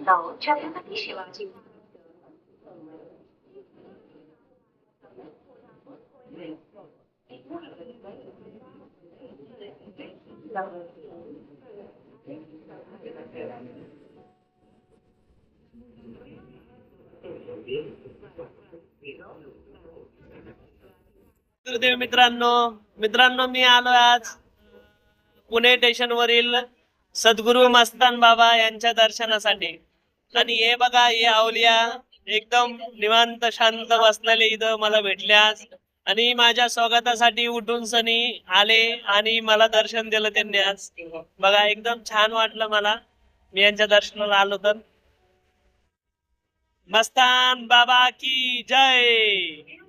到 छत्रपती शिवाजी गुरुदेव मित्रांनो मित्रांनो मी आलो आज पुणे स्टेशन वरील सद्गुरु मस्तान बाबा यांच्या दर्शनासाठी। आणि हे बघा हे अवलिया एकदम निवांत शांत बसलेले इथं मला भेटले आज आणि माझ्या स्वागतासाठी उठून सनी आले आणि मला दर्शन दिलं त्यांनी आज। बघा एकदम छान वाटलं मला, मी यांच्या दर्शनाला आलो तर। मस्तान बाबा की जय।